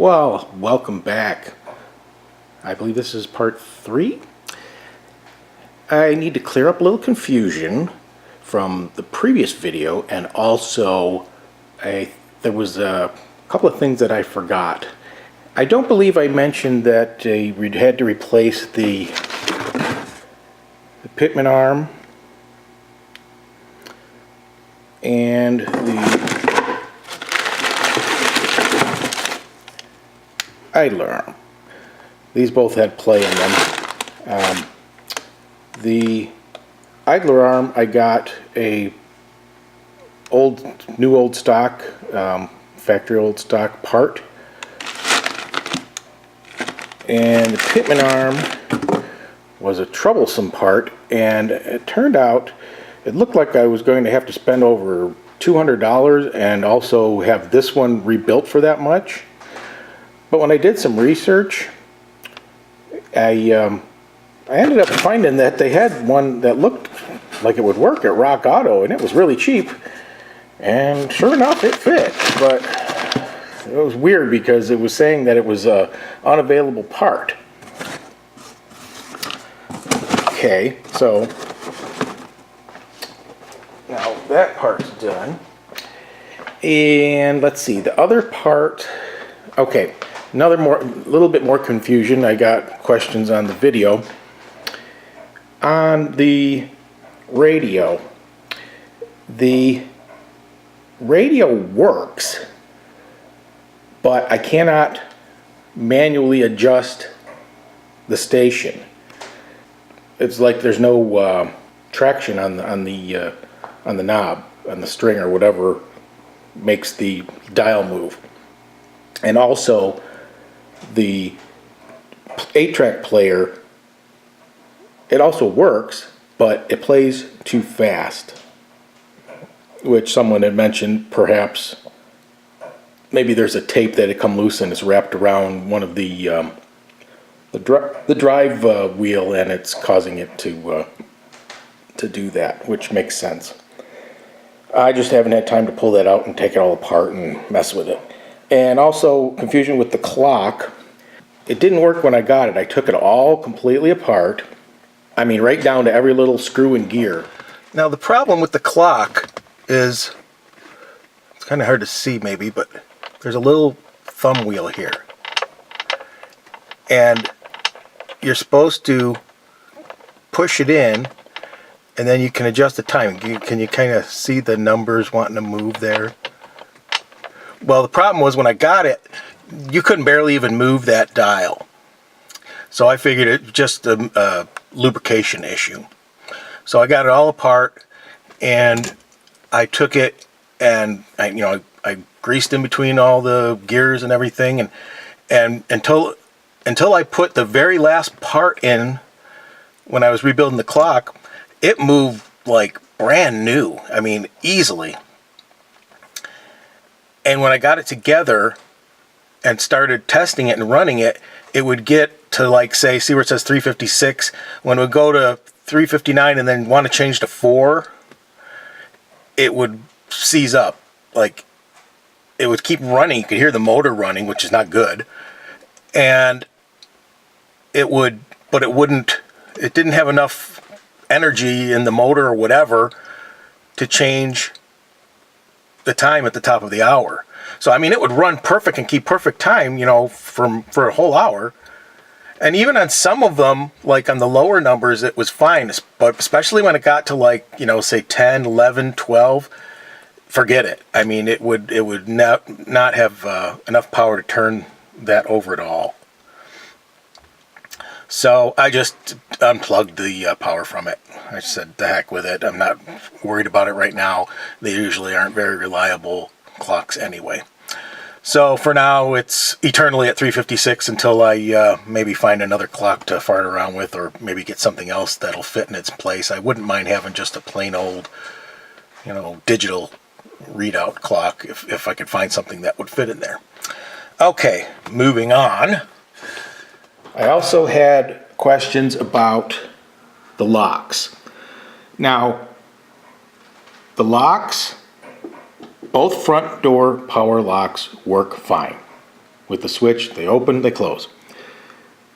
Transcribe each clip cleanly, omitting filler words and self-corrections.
Well, welcome back. I believe this is part 3. I need to clear up a little confusion from the previous video, and also there was a couple of things that I forgot. I don't believe I mentioned that we had to replace the pitman arm and the idler arm. These both had play in them. The idler arm, I got a new old stock, factory old stock part, and the pitman arm was a troublesome part, and it turned out it looked like I was going to have to spend over $200 and also have this one rebuilt for that much. But when I did some research, I ended up finding that they had one that looked like it would work at Rock Auto, and it was really cheap, and sure enough it fit. But it was weird because it was saying that it was an unavailable part. Okay, so now that part's done, and let's see, the other part. Okay, little bit more confusion. I got questions on the video. On the radio works, but I cannot manually adjust the station. It's like there's no traction on the knob, on the string or whatever makes the dial move. And also the 8-track player, it also works, but it plays too fast, which someone had mentioned. Perhaps maybe there's a tape that had come loose and it's wrapped around one of the drive wheel, and it's causing it to do that, which makes sense. I just haven't had time to pull that out and take it all apart and mess with it. And also confusion with the clock. It didn't work when I got it. I took it all completely apart. I mean, right down to every little screw and gear. Now the problem with the clock is, it's kind of hard to see maybe, but there's a little thumb wheel here. And you're supposed to push it in, and then you can adjust the time. Can you kind of see the numbers wanting to move there? Well, the problem was when I got it, you couldn't barely even move that dial. So I figured it was just a lubrication issue. So I got it all apart, and I took it and I greased in between all the gears and everything, and until I put the very last part in when I was rebuilding the clock, it moved like brand new. I mean, easily. And when I got it together and started testing it and running it, it would get to, like, say, see where it says 356? When it would go to 359 and then want to change to 4, it would seize up. Like, it would keep running. You could hear the motor running, which is not good. And it would, but it wouldn't, it didn't have enough energy in the motor or whatever to change the time at the top of the hour. So I mean, it would run perfect and keep perfect time, for a whole hour. And even on some of them, like on the lower numbers, it was fine. But especially when it got to, like, say 10, 11, 12, forget it. I mean, it would not have enough power to turn that over at all. So I just unplugged the power from it. I said, the heck with it. I'm not worried about it right now. They usually aren't very reliable clocks anyway. So for now, it's eternally at 356 until I maybe find another clock to fart around with, or maybe get something else that'll fit in its place. I wouldn't mind having just a plain old, digital readout clock if I could find something that would fit in there. Okay, moving on. I also had questions about the locks. Now, the locks, both front door power locks work fine with the switch. They open, they close.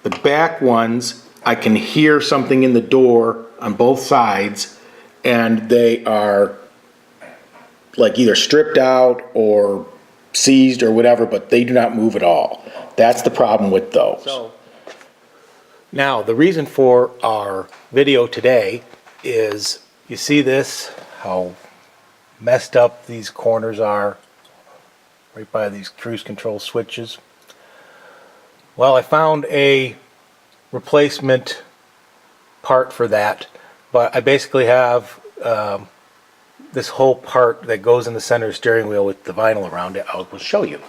The back ones, I can hear something in the door on both sides, and they are like either stripped out or seized or whatever, but they do not move at all. That's the problem with those. So, now, the reason for our video today is, you see this, how messed up these corners are right by these cruise control switches. Well, I found a replacement part for that, but I basically have this whole part that goes in the center steering wheel with the vinyl around it. I will show you.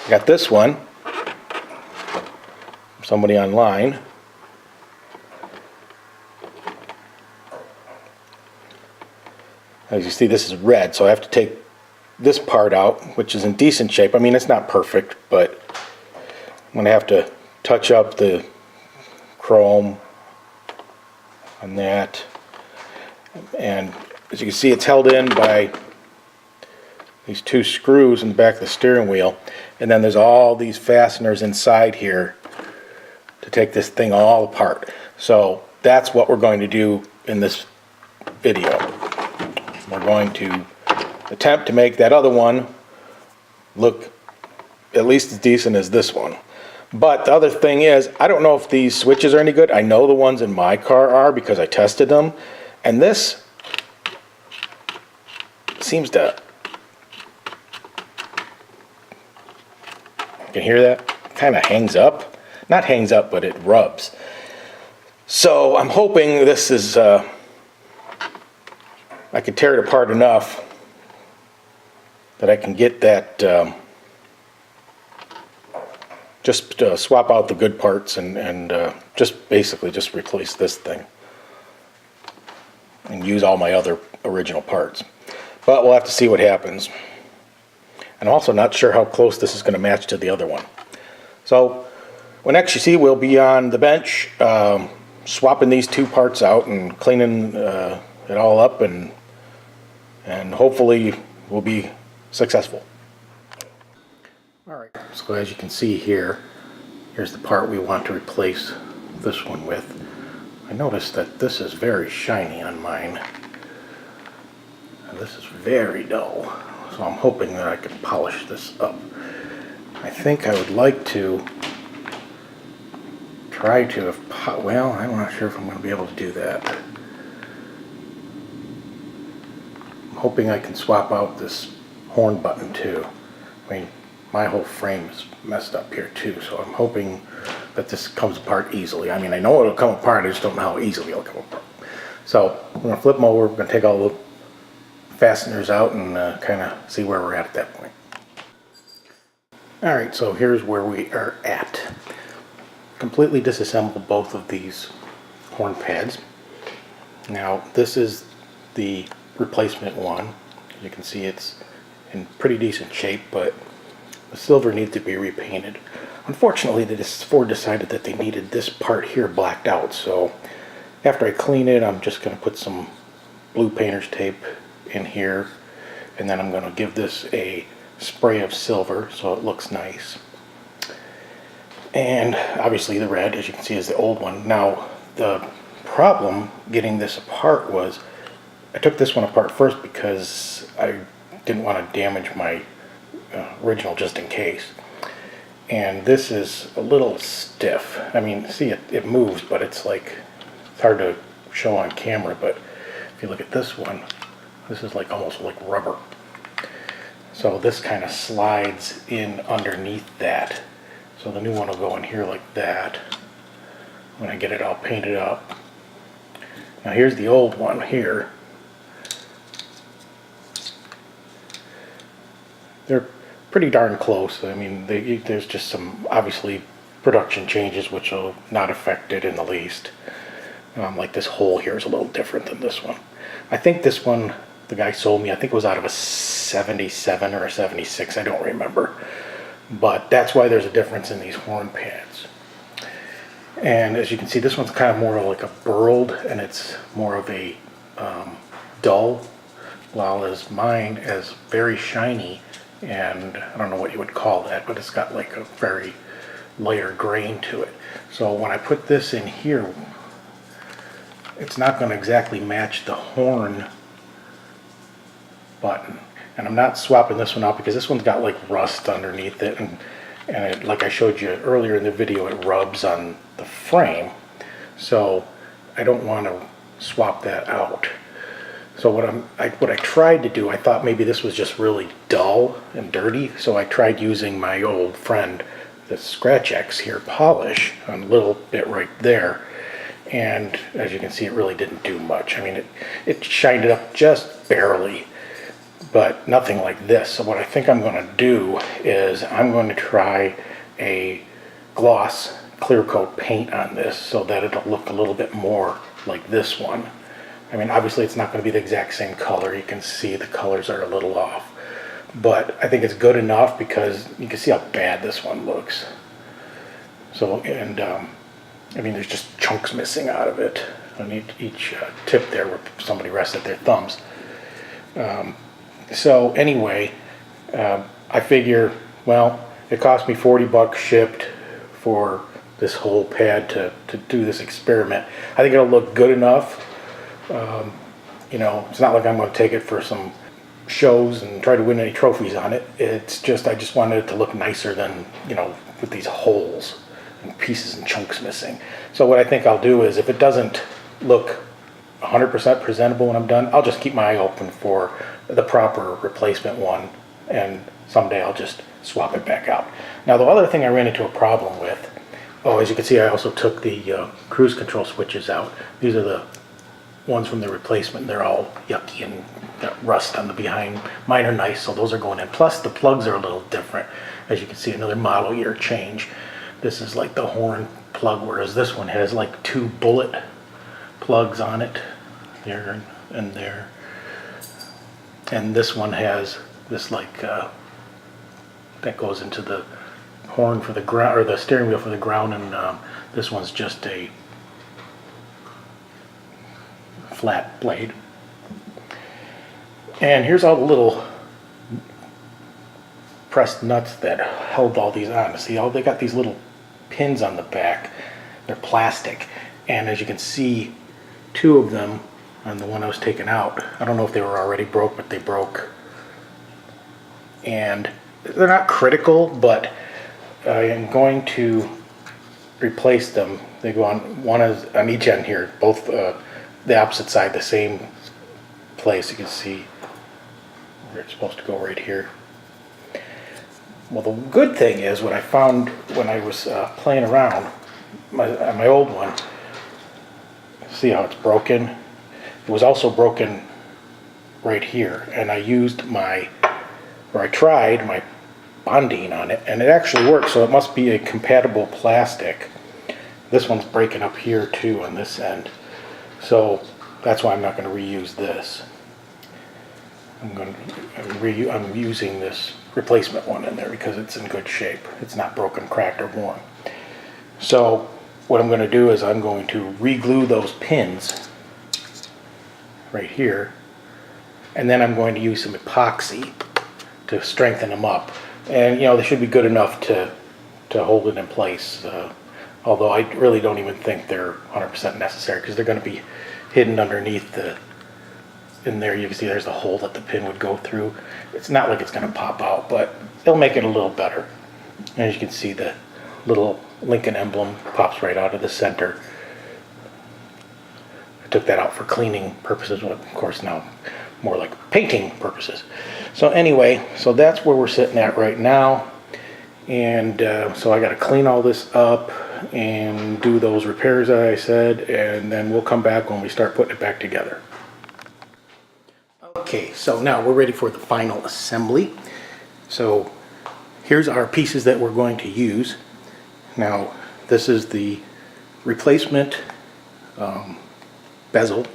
I got this one from somebody online. As you see, this is red, so I have to take this part out, which is in decent shape. I mean, it's not perfect, but I'm going to have to touch up the chrome on that. And as you can see, it's held in by these two screws in the back of the steering wheel, and then there's all these fasteners inside here to take this thing all apart. So that's what we're going to do in this video. We're going to attempt to make that other one look at least as decent as this one. But the other thing is, I don't know if these switches are any good. I know the ones in my car are because I tested them, and this seems to, you can hear that? Kind of hangs up. Not hangs up, but it rubs. So I'm hoping this is, I could tear it apart enough that I can get that, just swap out the good parts and just basically just replace this thing and use all my other original parts. But we'll have to see what happens. I'm also not sure how close this is going to match to the other one. So when next you see, we'll be on the bench swapping these two parts out and cleaning it all up, and hopefully we'll be successful. Alright, so as you can see here, here's the part we want to replace this one with. I noticed that this is very shiny on mine, and this is very dull. So I'm hoping that I can polish this up. I think I would like to try to, well, I'm not sure if I'm going to be able to do that. I'm hoping I can swap out this horn button too. I mean, my whole frame is messed up here too, so I'm hoping that this comes apart easily. I mean, I know it'll come apart, I just don't know how easily it'll come apart. So I'm going to flip them over, we're going to take all the fasteners out and kind of see where we're at that point. Alright, so here's where we are at. Completely disassembled both of these horn pads. Now this is the replacement one. You can see it's in pretty decent shape, but the silver needs to be repainted. Unfortunately, Ford decided that they needed this part here blacked out, so after I clean it, I'm just going to put some blue painter's tape in here, and then I'm going to give this a spray of silver so it looks nice. And obviously the red, as you can see, is the old one. Now the problem getting this apart was I took this one apart first because I didn't want to damage my original just in case. And this is a little stiff. I mean, see, it moves, but it's hard to show on camera, but if you look at this one, this is almost like rubber. So this kind of slides in underneath that. So the new one will go in here like that when I get it all painted up. Now here's the old one here. They're pretty darn close. I mean, there's just some obviously production changes which will not affect it in the least. Like this hole here is a little different than this one. I think this one, the guy sold me, I think it was out of a 77 or a 76, I don't remember. But that's why there's a difference in these horn pads. And as you can see, this one's kind of more like a burled, and it's more of a dull while as mine is very shiny, and I don't know what you would call that, but it's got like a very lighter grain to it. So when I put this in here, it's not going to exactly match the horn button. And I'm not swapping this one out because this one's got like rust underneath it, and it, like I showed you earlier in the video, it rubs on the frame. So I don't want to swap that out. So what I tried to do, I thought maybe this was just really dull and dirty, so I tried using my old friend, the Scratch X here, polish on a little bit right there. And as you can see, it really didn't do much. I mean, it shined it up just barely, but nothing like this. So what I think I'm going to do is I'm going to try a gloss clear coat paint on this so that it'll look a little bit more like this one. I mean, obviously it's not going to be the exact same color. You can see the colors are a little off, but I think it's good enough because you can see how bad this one looks. So, and I mean, there's just chunks missing out of it on each tip there where somebody rested their thumbs. So anyway, I figure, well, it cost me 40 bucks shipped for this whole pad to do this experiment. I think it'll look good enough. You know, it's not like I'm going to take it for some shows and try to win any trophies on it. It's just, I just wanted it to look nicer than, you know, with these holes and pieces and chunks missing. So what I think I'll do is, if it doesn't look 100% presentable when I'm done, I'll just keep my eye open for the proper replacement one, and someday I'll just swap it back out. Now, the other thing I ran into a problem with, oh, as you can see, I also took the cruise control switches out. These are the ones from the replacement. They're all yucky and got rust on the behind. Mine are nice, so those are going in. Plus, the plugs are a little different. As you can see, another model year change. This is like the horn plug, whereas this one has like 2 bullet plugs on it, there and there. And this one has this like that goes into the horn for the ground, or the steering wheel for the ground, and this one's just a flat blade. And here's all the little pressed nuts that held all these on. See, they got these little pins on the back. They're plastic, and as you can see, 2 of them on the one I was taking out, I don't know if they were already broke, but they broke. And they're not critical, but I am going to replace them. They go on, one is on each end here, both the opposite side, the same place. You can see where it's supposed to go, right here. Well, the good thing is, what I found when I was playing around, my old one, see how it's broken? It was also broken right here, and I tried my bonding on it, and it actually works, so it must be a compatible plastic. This one's breaking up here too on this end, so that's why I'm not going to reuse this. I'm using this replacement one in there because it's in good shape. It's not broken, cracked, or worn. So what I'm going to do is I'm going to re-glue those pins right here, and then I'm going to use some epoxy to strengthen them up. And you know, they should be good enough to hold it in place, although I really don't even think they're 100% necessary, because they're going to be hidden underneath in there. You can see there's the hole that the pin would go through. It's not like it's going to pop out, but they'll make it a little better. And as you can see, the little Lincoln emblem pops right out of the center. I took that out for cleaning purposes, but of course now more like painting purposes. So anyway, so that's where we're sitting at right now. And so I got to clean all this up and do those repairs that I said, and then we'll come back when we start putting it back together. Okay, so now we're ready for the final assembly. So here's our pieces that we're going to use. Now this is the replacement bezel.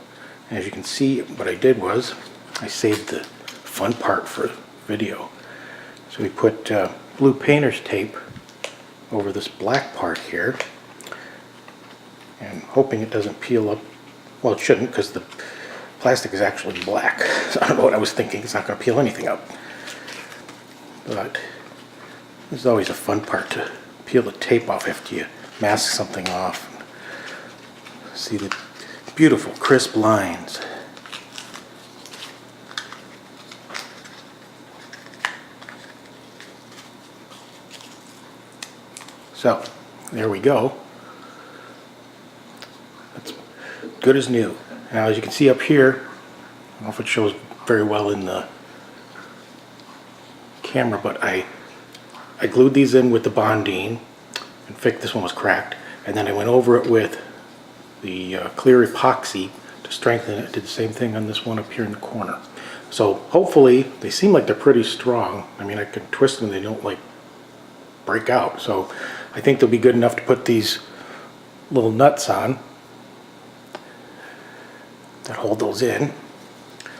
As you can see, what I did was I saved the fun part for video. So we put blue painter's tape over this black part here, and hoping it doesn't peel up. Well, it shouldn't, because the Plastic is actually black, so I don't know what I was thinking. It's not going to peel anything up. But this is always a fun part, to peel the tape off after you mask something off. See the beautiful crisp lines. So, there we go. That's good as new. Now, as you can see up here, I don't know if it shows very well in the camera, but I glued these in with the Bondine. In fact, this one was cracked. And then I went over it with the clear epoxy to strengthen it. Did the same thing on this one up here in the corner. So hopefully, they seem like they're pretty strong. I mean, I can twist them, they don't like break out. So I think they'll be good enough to put these little nuts on that hold those in.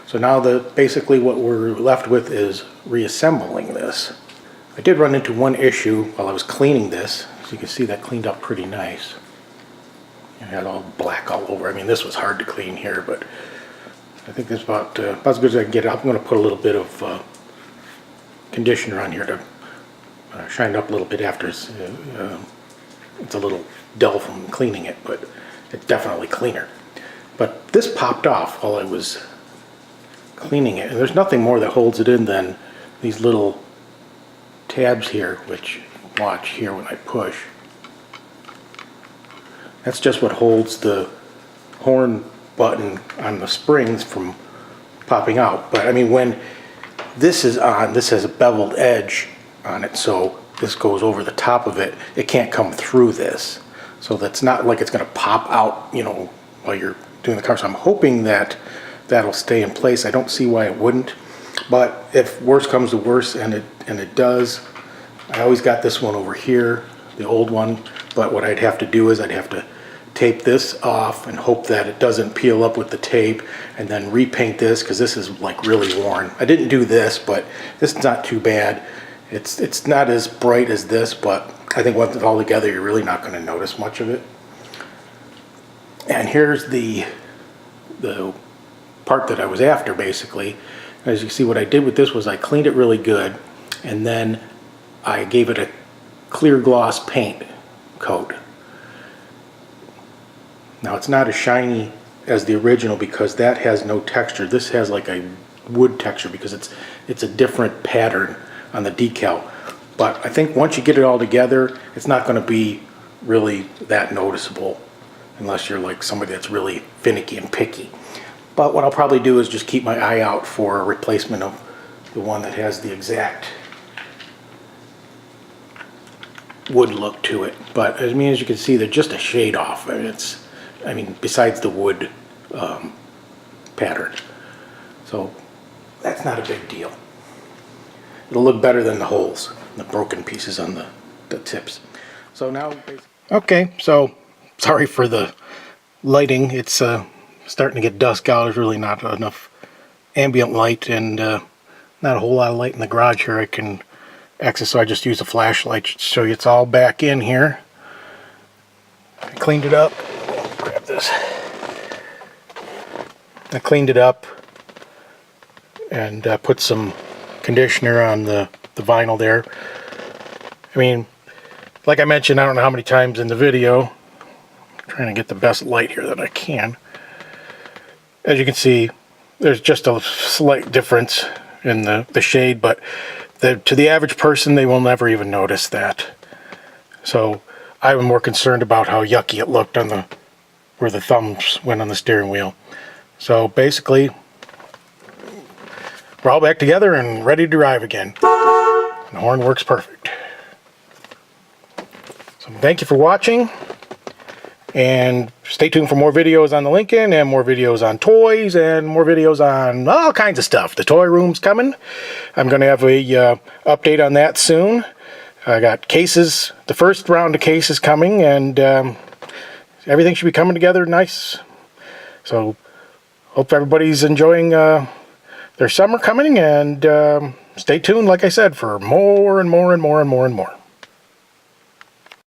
So now basically what we're left with is reassembling this. I did run into one issue while I was cleaning this. As you can see, that cleaned up pretty nice. I had all black all over. I mean, this was hard to clean here, but I think that's about as good as I can get it. I'm going to put a little bit of conditioner on here to shine it up a little bit after it's a little dull from cleaning it, but it's definitely cleaner. But this popped off while I was cleaning it, and there's nothing more that holds it in than these little tabs here, which, watch here when I push. That's just what holds the horn button on the springs from popping out. But I mean, when this is on, this has a beveled edge on it, so this goes over the top of it. It can't come through this. So that's not like it's going to pop out, you know, while you're doing the car. So I'm hoping that that'll stay in place. I don't see why it wouldn't. But if worse comes to worse, and it does, I always got this one over here, the old one. But what I'd have to do is I'd have to tape this off and hope that it doesn't peel up with the tape, and then repaint this, because this is like really worn. I didn't do this, but this is not too bad. It's not as bright as this, but I think once it's all together, you're really not going to notice much of it. And here's the part that I was after, basically. As you see, what I did with this was I cleaned it really good, and then I gave it a clear gloss paint coat. Now, it's not as shiny as the original because that has no texture. This has like a wood texture because it's a different pattern on the decal. But I think once you get it all together, it's not going to be really that noticeable unless you're like somebody that's really finicky and picky. But what I'll probably do is just keep my eye out for a replacement of the one that has the exact wood look to it. But I mean, as you can see, they're just a shade off. I mean, besides the wood pattern. So that's not a big deal. It'll look better than the holes, the broken pieces on the tips. So now, okay, so sorry for the lighting. It's starting to get dusk out. There's really not enough ambient light, and not a whole lot of light in the garage here I can access, so I just use a flashlight to show you it's all back in here. I cleaned it up. Grab this. I cleaned it up and put some conditioner on the vinyl there. I mean, like I mentioned, I don't know how many times in the video, I'm trying to get the best light here that I can. As you can see, there's just a slight difference in the shade, but to the average person, they will never even notice that. So I'm more concerned about how yucky it looked on where the thumbs went on the steering wheel. So basically, we're all back together and ready to drive again. And the horn works perfect. So thank you for watching, and stay tuned for more videos on the Lincoln, and more videos on toys, and more videos on all kinds of stuff. The toy room's coming. I'm going to have a update on that soon. I got cases, the first round of cases coming, and everything should be coming together nice. So hope everybody's enjoying their summer coming, and stay tuned, like I said, for more and more and more and more and more.